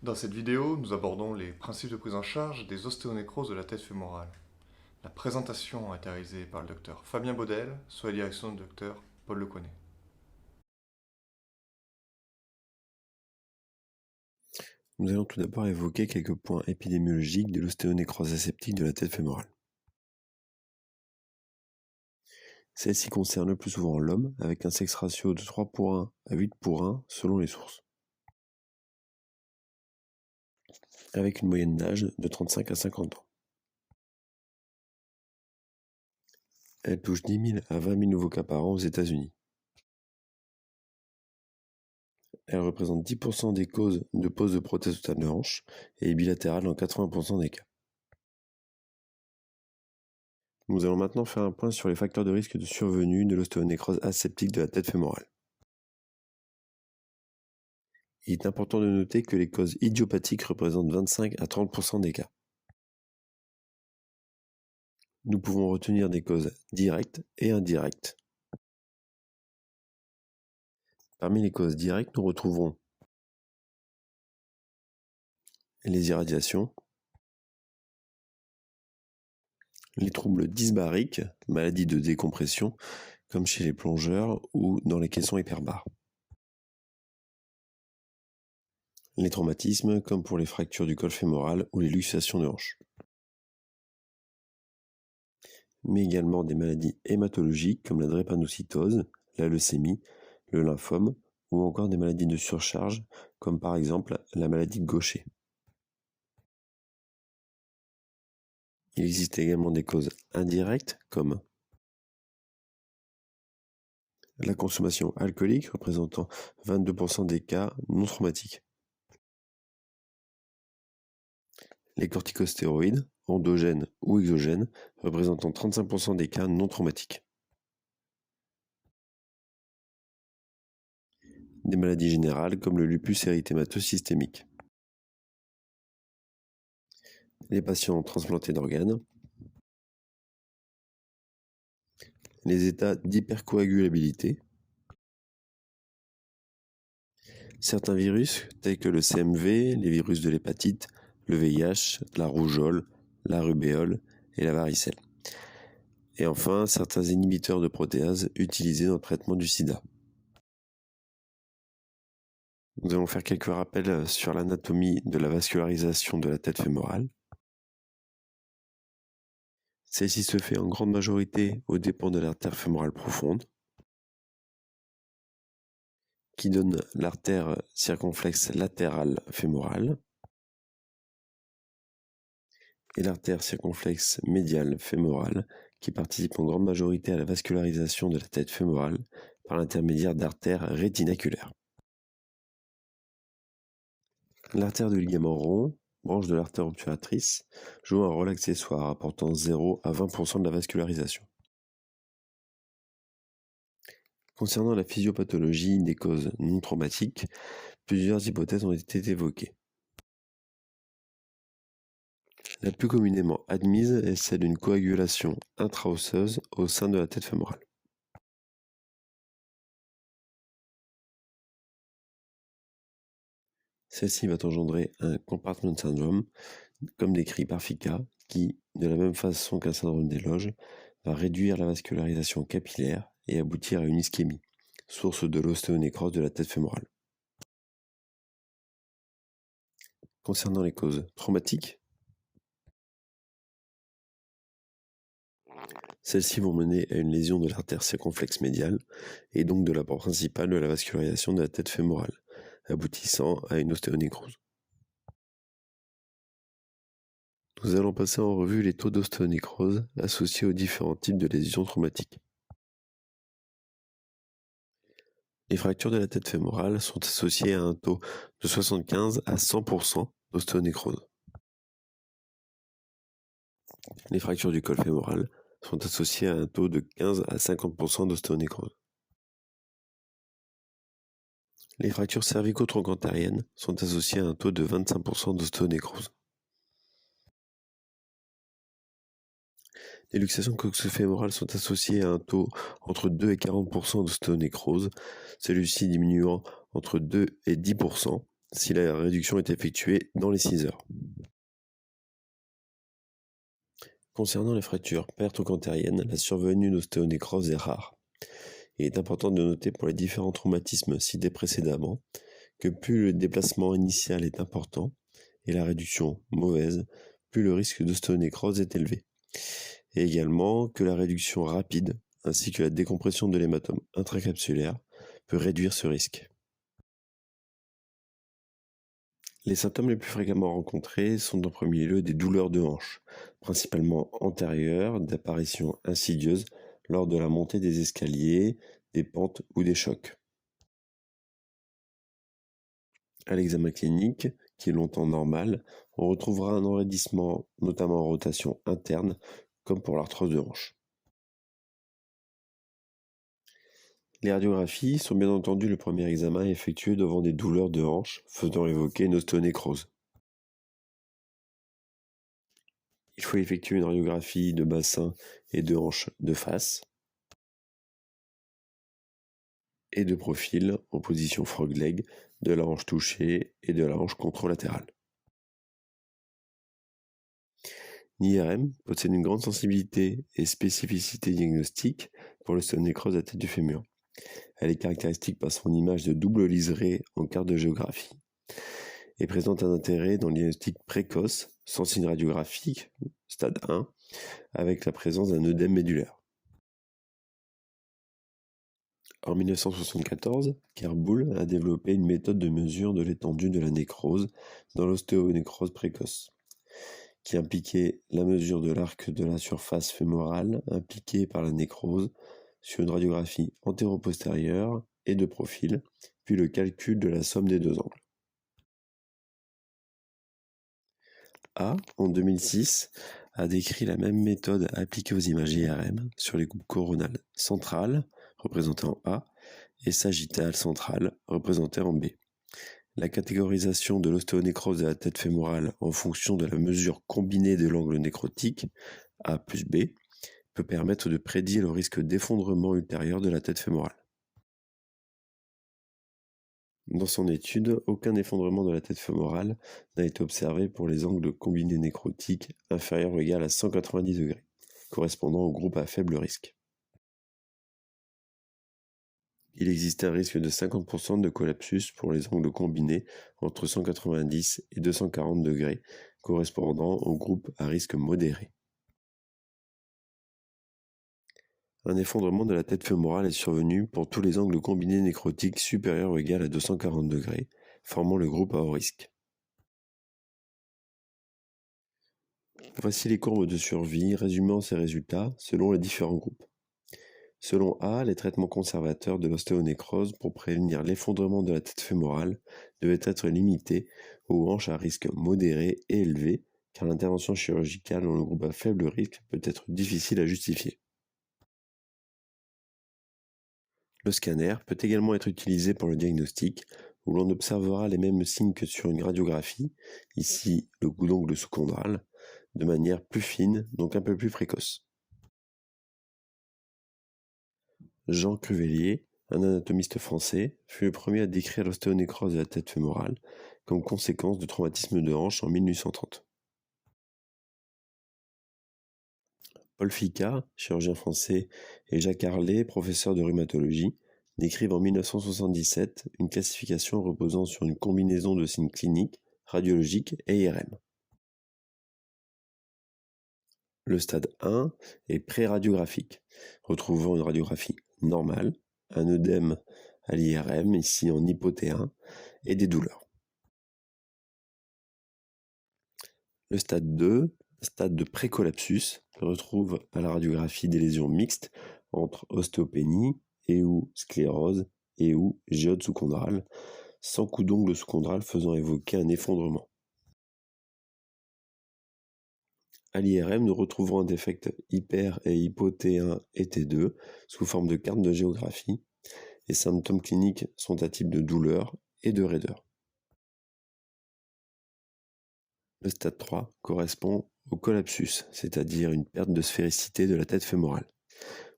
Dans cette vidéo, nous abordons les principes de prise en charge des ostéonécroses de la tête fémorale. La présentation a été réalisée par le docteur Fabien Baudel, sous la direction du docteur Paul Leconnet. Nous allons tout d'abord évoquer quelques points épidémiologiques de l'ostéonécrose aseptique de la tête fémorale. Celle-ci concerne le plus souvent l'homme, avec un sexe ratio de 3:1 à 8:1 selon les sources, avec une moyenne d'âge de 35 à 50 ans. Elle touche 10 000 à 20 000 nouveaux cas par an aux États-Unis. Elle représente 10% des causes de pose de prothèse totale de hanche et est bilatérale dans 80% des cas. Nous allons maintenant faire un point sur les facteurs de risque de survenue de l'ostéonécrose aseptique de la tête fémorale. Il est important de noter que les causes idiopathiques représentent 25 à 30% des cas. Nous pouvons retenir des causes directes et indirectes. Parmi les causes directes, nous retrouvons les irradiations, les troubles dysbariques, maladies de décompression, comme chez les plongeurs ou dans les caissons hyperbares. Les traumatismes, comme pour les fractures du col fémoral ou les luxations de hanche. Mais également des maladies hématologiques comme la drépanocytose, la leucémie, le lymphome, ou encore des maladies de surcharge, comme par exemple la maladie de Gaucher. Il existe également des causes indirectes comme la consommation alcoolique représentant 22% des cas non traumatiques. Les corticostéroïdes, endogènes ou exogènes, représentant 35% des cas non traumatiques. Des maladies générales comme le lupus érythémateux systémique. Les patients transplantés d'organes. Les états d'hypercoagulabilité. Certains virus, tels que le CMV, les virus de l'hépatite, le VIH, la rougeole, la rubéole et la varicelle. Et enfin, certains inhibiteurs de protéases utilisés dans le traitement du sida. Nous allons faire quelques rappels sur l'anatomie de la vascularisation de la tête fémorale. Celle-ci se fait en grande majorité aux dépens de l'artère fémorale profonde, qui donne l'artère circonflexe latérale fémorale et l'artère circonflexe médiale fémorale, qui participe en grande majorité à la vascularisation de la tête fémorale par l'intermédiaire d'artères rétinaculaires. L'artère du ligament rond, branche de l'artère obturatrice, joue un rôle accessoire apportant 0 à 20% de la vascularisation. Concernant la physiopathologie des causes non traumatiques, plusieurs hypothèses ont été évoquées. La plus communément admise est celle d'une coagulation intra-osseuse au sein de la tête fémorale. Celle-ci va engendrer un compartment syndrome, comme décrit par Fica, qui, de la même façon qu'un syndrome des loges, va réduire la vascularisation capillaire et aboutir à une ischémie, source de l'ostéonécrose de la tête fémorale. Concernant les causes traumatiques, celles-ci vont mener à une lésion de l'artère circonflexe médiale et donc de l'apport principal de la vascularisation de la tête fémorale, aboutissant à une ostéonécrose. Nous allons passer en revue les taux d'ostéonécrose associés aux différents types de lésions traumatiques. Les fractures de la tête fémorale sont associées à un taux de 75 à 100% d'ostéonécrose. Les fractures du col fémoral sont associées à un taux de 15 à 50% d'ostéonécrose. Les fractures cervico-troncantériennes sont associées à un taux de 25% d'ostéonécrose. Les luxations coxofémorales sont associées à un taux entre 2 et 40% d'ostéonécrose, celui-ci diminuant entre 2 et 10%, si la réduction est effectuée dans les 6 heures. Concernant les fractures pertrocantériennes, la survenue d'ostéonécrose est rare. Il est important de noter pour les différents traumatismes cités précédemment que plus le déplacement initial est important et la réduction mauvaise, plus le risque d'ostéonécrose est élevé. Et également que la réduction rapide ainsi que la décompression de l'hématome intracapsulaire peut réduire ce risque. Les symptômes les plus fréquemment rencontrés sont en premier lieu des douleurs de hanche, principalement antérieures, d'apparition insidieuse lors de la montée des escaliers, des pentes ou des chocs. À l'examen clinique, qui est longtemps normal, on retrouvera un enraidissement, notamment en rotation interne, comme pour l'arthrose de hanche. Les radiographies sont bien entendu le premier examen effectué devant des douleurs de hanche, faisant évoquer une ostéonécrose. Il faut effectuer une radiographie de bassin et de hanche de face et de profil en position frog leg de la hanche touchée et de la hanche contralatérale. L'IRM possède une grande sensibilité et spécificité diagnostique pour l'ostéonécrose à tête du fémur. Elle est caractéristique par son image de double liseré en carte de géographie et présente un intérêt dans le diagnostic précoce sans signe radiographique, stade 1, avec la présence d'un œdème médulaire. En 1974, Kerboul a développé une méthode de mesure de l'étendue de la nécrose dans l'ostéonécrose précoce, qui impliquait la mesure de l'arc de la surface fémorale impliquée par la nécrose sur une radiographie antéro-postérieure et de profil, puis le calcul de la somme des deux angles. A, en 2006, a décrit la même méthode appliquée aux images IRM sur les coupes coronales centrales, représentées en A, et sagittales centrales, représentées en B. La catégorisation de l'ostéonécrose de la tête fémorale en fonction de la mesure combinée de l'angle nécrotique, A plus B, peut permettre de prédire le risque d'effondrement ultérieur de la tête fémorale. Dans son étude, aucun effondrement de la tête fémorale n'a été observé pour les angles combinés nécrotiques inférieurs ou égaux à 190 degrés, correspondant au groupe à faible risque. Il existe un risque de 50% de collapsus pour les angles combinés entre 190 et 240 degrés, correspondant au groupe à risque modéré. Un effondrement de la tête fémorale est survenu pour tous les angles combinés nécrotiques supérieurs ou égaux à 240 degrés, formant le groupe à haut risque. Voici les courbes de survie résumant ces résultats selon les différents groupes. Selon A, les traitements conservateurs de l'ostéonécrose pour prévenir l'effondrement de la tête fémorale devaient être limités aux hanches à risque modéré et élevé, car l'intervention chirurgicale dans le groupe à faible risque peut être difficile à justifier. Le scanner peut également être utilisé pour le diagnostic, où l'on observera les mêmes signes que sur une radiographie, ici le coup d'ongle sous-chondral, de manière plus fine, donc un peu plus précoce. Jean Cruvellier, un anatomiste français, fut le premier à décrire l'ostéonécrose de la tête fémorale comme conséquence de traumatisme de hanche en 1830. Paul Ficca, chirurgien français, et Jacques Harlet, professeur de rhumatologie, décrivent en 1977 une classification reposant sur une combinaison de signes cliniques, radiologiques et IRM. Le stade 1 est pré-radiographique, retrouvant une radiographie normale, un œdème à l'IRM, ici en hypoT1, et des douleurs. Le stade 2, stade de précollapsus, retrouve à la radiographie des lésions mixtes entre ostéopénie et ou sclérose et ou géode sous-chondrale, sans coup d'ongle sous-chondral faisant évoquer un effondrement. À l'IRM, nous retrouvons un défect hyper et hypo-T1 et T2 sous forme de carte de géographie. Les symptômes cliniques sont à type de douleur et de raideur. Le stade 3 correspond au collapsus, c'est-à-dire une perte de sphéricité de la tête fémorale.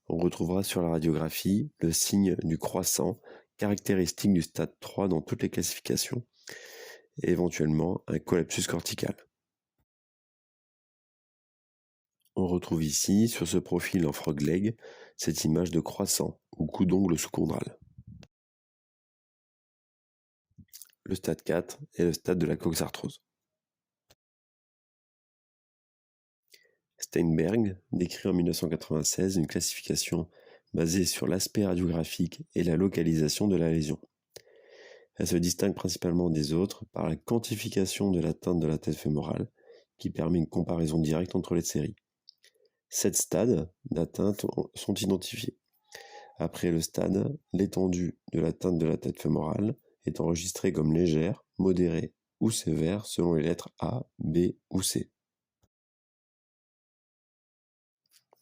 On retrouvera sur la radiographie le signe du croissant, caractéristique du stade 3 dans toutes les classifications, et éventuellement un collapsus cortical. On retrouve ici, sur ce profil en frog leg, cette image de croissant ou coup d'ongle sous-chondral. Le stade 4 est le stade de la coxarthrose. Steinberg décrit en 1996 une classification basée sur l'aspect radiographique et la localisation de la lésion. Elle se distingue principalement des autres par la quantification de l'atteinte de la tête fémorale, qui permet une comparaison directe entre les séries. 7 stades d'atteinte sont identifiés. Après le stade, l'étendue de l'atteinte de la tête fémorale est enregistrée comme légère, modérée ou sévère selon les lettres A, B ou C.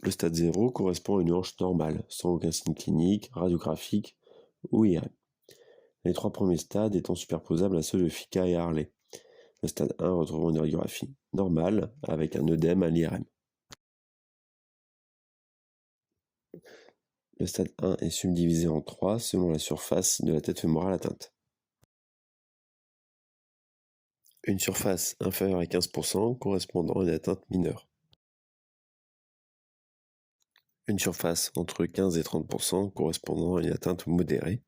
Le stade 0 correspond à une hanche normale, sans aucun signe clinique, radiographique ou IRM. Les 3 premiers stades étant superposables à ceux de Fica et Harley. Le stade 1 retrouvant une radiographie normale avec un œdème à l'IRM. Le stade 1 est subdivisé en 3 selon la surface de la tête fémorale atteinte. Une surface inférieure à 15% correspondant à une atteinte mineure. Une surface entre 15 et 30% correspondant à une atteinte modérée.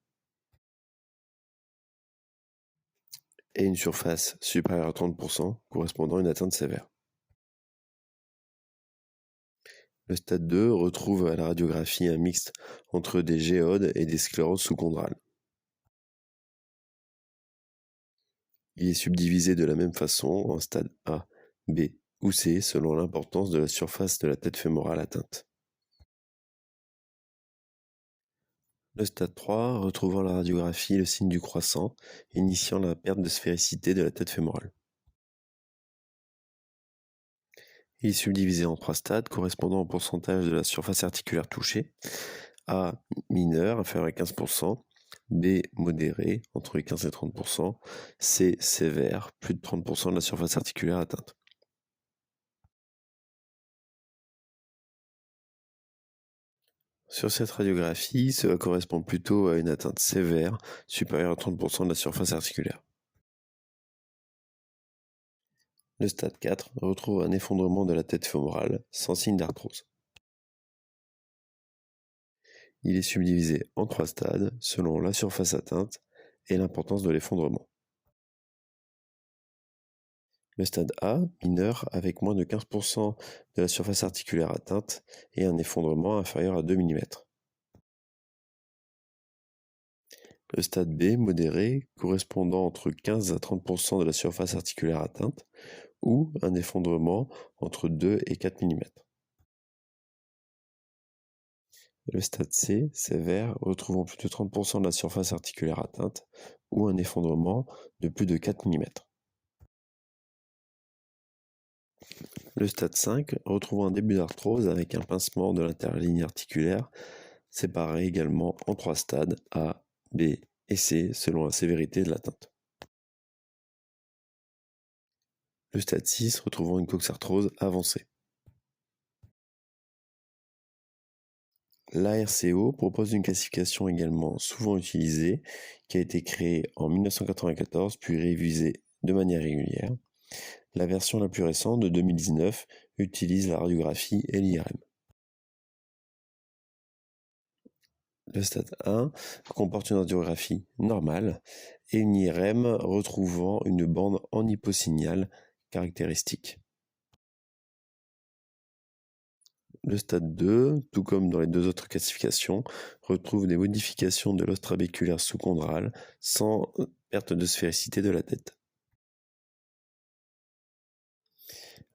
Et une surface supérieure à 30% correspondant à une atteinte sévère. Le stade 2 retrouve à la radiographie un mixte entre des géodes et des scléroses sous-chondrales. Il est subdivisé de la même façon en stade A, B ou C selon l'importance de la surface de la tête fémorale atteinte. Le stade 3 retrouvant la radiographie le signe du croissant, initiant la perte de sphéricité de la tête fémorale. Il est subdivisé en 3 stades correspondant au pourcentage de la surface articulaire touchée. A mineur, inférieur à 15%, B modéré, entre 15 et 30%, C sévère, plus de 30% de la surface articulaire atteinte. Sur cette radiographie, cela correspond plutôt à une atteinte sévère, supérieure à 30% de la surface articulaire. Le stade 4 retrouve un effondrement de la tête fémorale, sans signe d'arthrose. Il est subdivisé en 3 stades, selon la surface atteinte et l'importance de l'effondrement. Le stade A, mineur, avec moins de 15% de la surface articulaire atteinte et un effondrement inférieur à 2 mm. Le stade B, modéré, correspondant entre 15 à 30% de la surface articulaire atteinte ou un effondrement entre 2 et 4 mm. Le stade C, sévère, retrouvant plus de 30% de la surface articulaire atteinte ou un effondrement de plus de 4 mm. Le stade 5 retrouve un début d'arthrose avec un pincement de l'interligne articulaire, séparé également en 3 stades A, B et C selon la sévérité de l'atteinte. Le stade 6 retrouvant une coxarthrose avancée. L'ARCO propose une classification également souvent utilisée, qui a été créée en 1994 puis révisée de manière régulière. La version la plus récente de 2019 utilise la radiographie et l'IRM. Le stade 1 comporte une radiographie normale et une IRM retrouvant une bande en hyposignal caractéristique. Le stade 2, tout comme dans les 2 autres classifications, retrouve des modifications de l'os trabéculaire sous-chondral sans perte de sphéricité de la tête.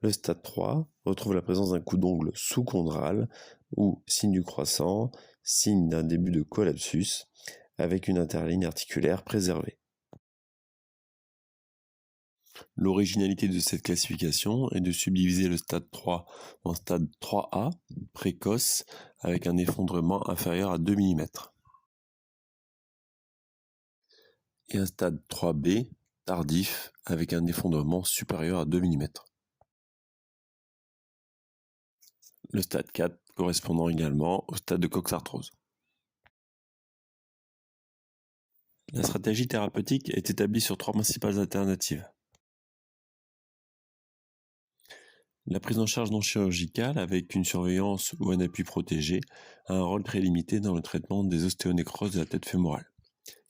Le stade 3 retrouve la présence d'un coup d'ongle sous-chondral ou signe du croissant, signe d'un début de collapsus, avec une interligne articulaire préservée. L'originalité de cette classification est de subdiviser le stade 3 en stade 3A, précoce, avec un effondrement inférieur à 2 mm. Et un stade 3B, tardif, avec un effondrement supérieur à 2 mm. Le stade 4 correspondant également au stade de coxarthrose. La stratégie thérapeutique est établie sur 3 principales alternatives. La prise en charge non chirurgicale avec une surveillance ou un appui protégé a un rôle très limité dans le traitement des ostéonécroses de la tête fémorale.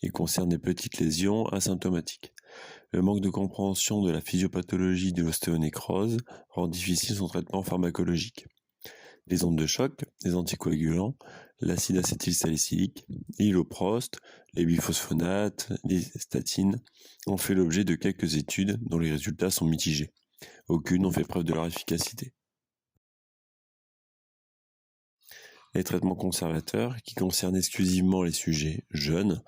Il concerne des petites lésions asymptomatiques. Le manque de compréhension de la physiopathologie de l'ostéonécrose rend difficile son traitement pharmacologique. Les ondes de choc, les anticoagulants, l'acide acétylsalicylique, l'hyloprost, les biphosphonates, les statines ont fait l'objet de quelques études dont les résultats sont mitigés. Aucune n'ont fait preuve de leur efficacité. Les traitements conservateurs, qui concernent exclusivement les sujets jeunes,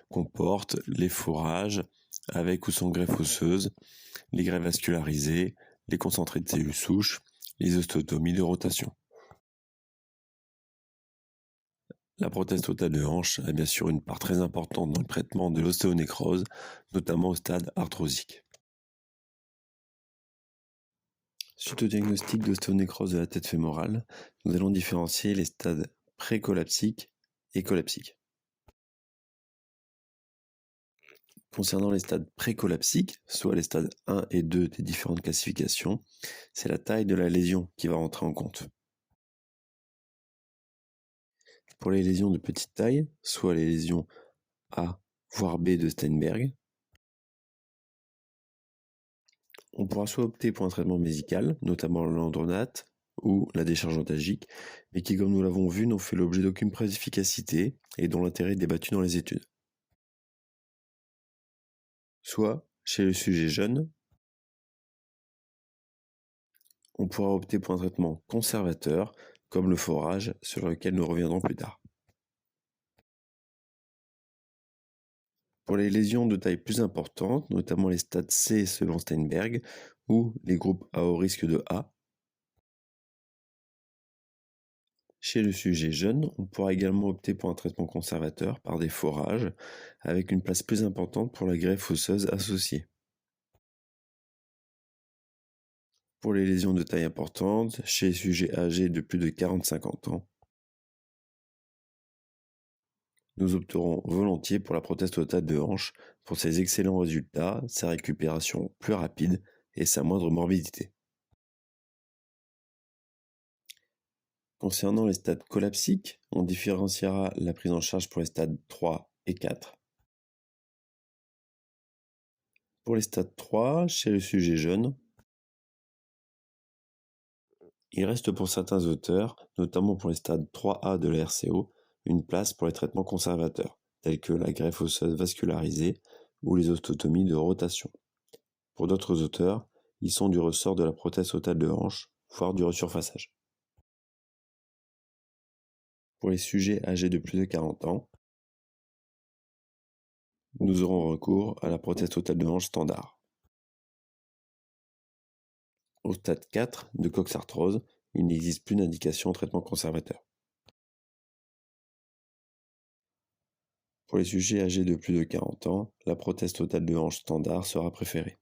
comportent les forages avec ou sans greffe osseuse, les greffes vascularisées, les concentrés de cellules souches, les ostéotomies de rotation. La prothèse totale de hanche a bien sûr une part très importante dans le traitement de l'ostéonécrose, notamment au stade arthrosique. Suite au diagnostic d'ostéonécrose de la tête fémorale, nous allons différencier les stades précollapsiques et collapsiques. Concernant les stades précollapsiques, soit les stades 1 et 2 des différentes classifications, c'est la taille de la lésion qui va rentrer en compte. Pour les lésions de petite taille, soit les lésions A voire B de Steinberg, on pourra soit opter pour un traitement médical, notamment l'andronate ou la décharge antalgique, mais qui, comme nous l'avons vu, n'ont fait l'objet d'aucune preuve d'efficacité et dont l'intérêt est débattu dans les études. Soit, chez le sujet jeune, on pourra opter pour un traitement conservateur, comme le forage, sur lequel nous reviendrons plus tard. Pour les lésions de taille plus importante, notamment les stades C selon Steinberg, ou les groupes à haut risque de A, chez le sujet jeune, on pourra également opter pour un traitement conservateur par des forages, avec une place plus importante pour la greffe osseuse associée. Pour les lésions de taille importante, chez les sujets âgés de plus de 40-50 ans, nous opterons volontiers pour la prothèse totale de hanche pour ses excellents résultats, sa récupération plus rapide et sa moindre morbidité. Concernant les stades collapsiques, on différenciera la prise en charge pour les stades 3 et 4. Pour les stades 3, chez le sujet jeune, il reste pour certains auteurs, notamment pour les stades 3A de la RCO, une place pour les traitements conservateurs, tels que la greffe osseuse vascularisée ou les ostéotomies de rotation. Pour d'autres auteurs, ils sont du ressort de la prothèse totale de hanche, voire du resurfaçage. Pour les sujets âgés de plus de 40 ans, nous aurons recours à la prothèse totale de hanche standard. Au stade 4 de coxarthrose, il n'existe plus d'indication en traitement conservateur. Pour les sujets âgés de plus de 40 ans, la prothèse totale de hanche standard sera préférée.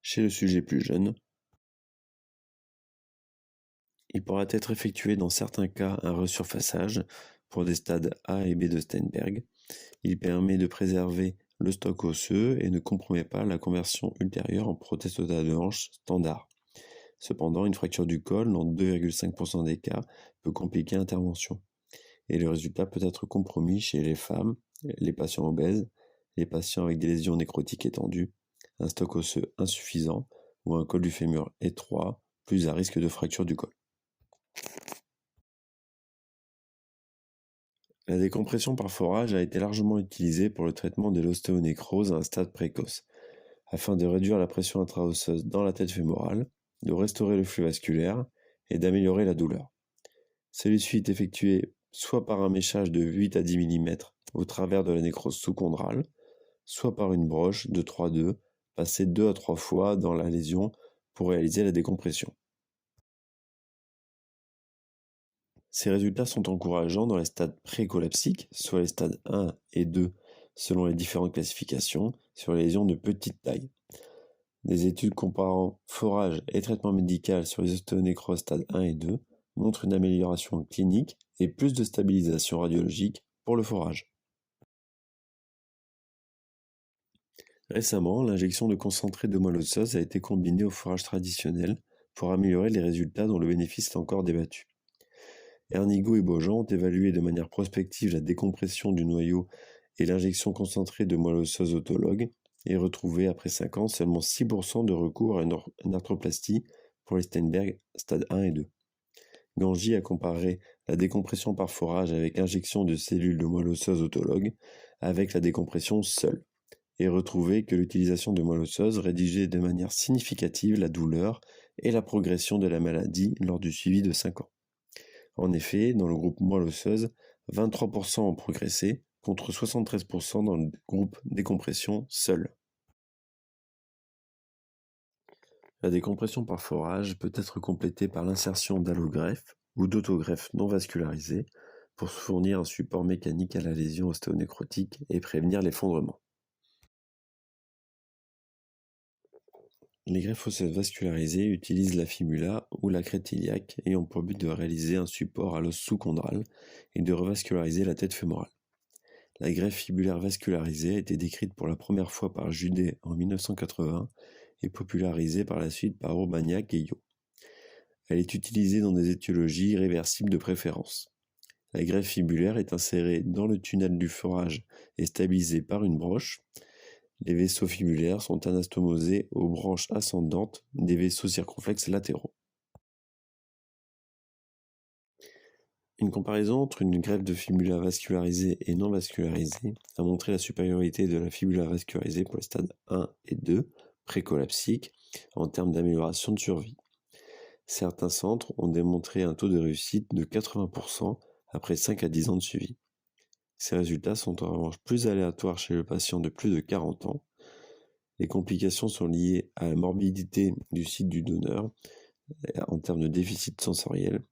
Chez le sujet plus jeune, il pourra être effectué dans certains cas un resurfaçage pour des stades A et B de Steinberg. Il permet de préserver le stock osseux et ne compromet pas la conversion ultérieure en prothèse totale de hanche standard. Cependant, une fracture du col, dans 2,5% des cas, peut compliquer l'intervention. Et le résultat peut être compromis chez les femmes, les patients obèses, les patients avec des lésions nécrotiques étendues, un stock osseux insuffisant ou un col du fémur étroit, plus à risque de fracture du col. La décompression par forage a été largement utilisée pour le traitement de l'ostéonécrose à un stade précoce, afin de réduire la pression intra-osseuse dans la tête fémorale, de restaurer le flux vasculaire et d'améliorer la douleur. Celui-ci est effectué soit par un méchage de 8 à 10 mm au travers de la nécrose sous-chondrale, soit par une broche de 3-2 passée 2 à 3 fois dans la lésion pour réaliser la décompression. Ces résultats sont encourageants dans les stades précollapsiques, soit les stades 1 et 2 selon les différentes classifications, sur les lésions de petite taille. Des études comparant forage et traitement médical sur les ostéonécroses stades 1 et 2 montrent une amélioration clinique et plus de stabilisation radiologique pour le forage. Récemment, l'injection de concentré de moelle osseuse a été combinée au forage traditionnel pour améliorer les résultats dont le bénéfice est encore débattu. Ernigo et Beaujean ont évalué de manière prospective la décompression du noyau et l'injection concentrée de moelle osseuse autologue et retrouvé après 5 ans seulement 6% de recours à une arthroplastie pour les Steinberg stade 1 et 2. Gangi a comparé la décompression par forage avec injection de cellules de moelle osseuse autologue avec la décompression seule et retrouvé que l'utilisation de moelle osseuse réduisait de manière significative la douleur et la progression de la maladie lors du suivi de 5 ans. En effet, dans le groupe moelle osseuse, 23% ont progressé contre 73% dans le groupe décompression seul. La décompression par forage peut être complétée par l'insertion d'allogreffes ou d'autogreffes non vascularisées pour fournir un support mécanique à la lésion ostéonécrotique et prévenir l'effondrement. Les greffes osseuses vascularisées utilisent la fibula ou la crête iliaque et ont pour but de réaliser un support à l'os sous-chondral et de revasculariser la tête fémorale. La greffe fibulaire vascularisée a été décrite pour la première fois par Judet en 1980 et popularisée par la suite par Urbaniak et Yo. Elle est utilisée dans des étiologies irréversibles de préférence. La greffe fibulaire est insérée dans le tunnel du forage et stabilisée par une broche. Les vaisseaux fibulaires sont anastomosés aux branches ascendantes des vaisseaux circonflexes latéraux. Une comparaison entre une greffe de fibula vascularisée et non vascularisée a montré la supériorité de la fibula vascularisée pour les stades 1 et 2, précollapsiques, en termes d'amélioration de survie. Certains centres ont démontré un taux de réussite de 80% après 5 à 10 ans de suivi. Ces résultats sont en revanche plus aléatoires chez le patient de plus de 40 ans. Les complications sont liées à la morbidité du site du donneur en termes de déficit sensoriel,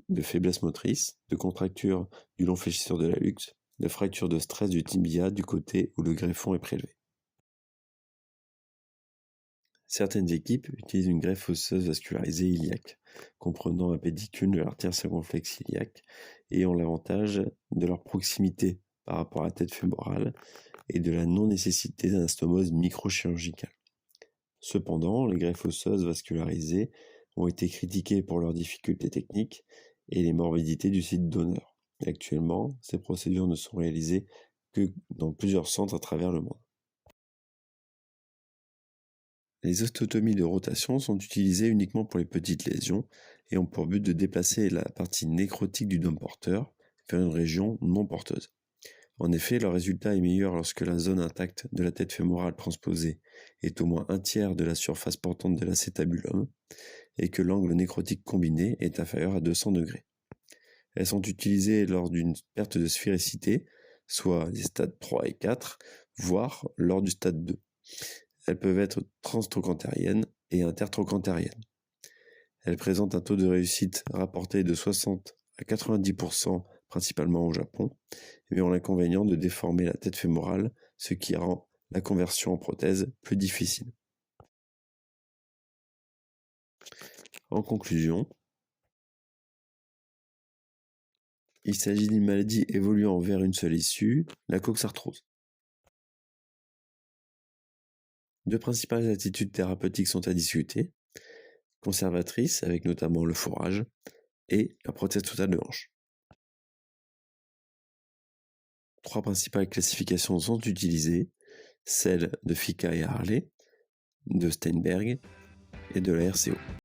de faiblesse motrice, de contracture du long fléchisseur de l'hallux, de fracture de stress du tibia du côté où le greffon est prélevé. Certaines équipes utilisent une greffe osseuse vascularisée iliaque, comprenant un pédicule de l'artère circonflexe iliaque, et ont l'avantage de leur proximité par rapport à la tête fémorale et de la non-nécessité d'anastomose microchirurgicale. Cependant, les greffes osseuses vascularisées ont été critiquées pour leurs difficultés techniques et les morbidités du site donneur. Actuellement, ces procédures ne sont réalisées que dans plusieurs centres à travers le monde. Les ostéotomies de rotation sont utilisées uniquement pour les petites lésions et ont pour but de déplacer la partie nécrotique du dôme porteur vers une région non porteuse. En effet, le résultat est meilleur lorsque la zone intacte de la tête fémorale transposée est au moins un tiers de la surface portante de l'acétabulum et que l'angle nécrotique combiné est inférieur à 200 degrés. Elles sont utilisées lors d'une perte de sphéricité, soit les stades 3 et 4, voire lors du stade 2. Elles peuvent être transtrocantériennes et intertrocantériennes. Elles présentent un taux de réussite rapporté de 60 à 90%, principalement au Japon, mais ont l'inconvénient de déformer la tête fémorale, ce qui rend la conversion en prothèse plus difficile. En conclusion, il s'agit d'une maladie évoluant vers une seule issue, la coxarthrose. Deux principales attitudes thérapeutiques sont à discuter, conservatrices avec notamment le forage et la prothèse totale de hanche. 3 principales classifications sont utilisées, celles de Fica et Harley, de Steinberg et de la RCO.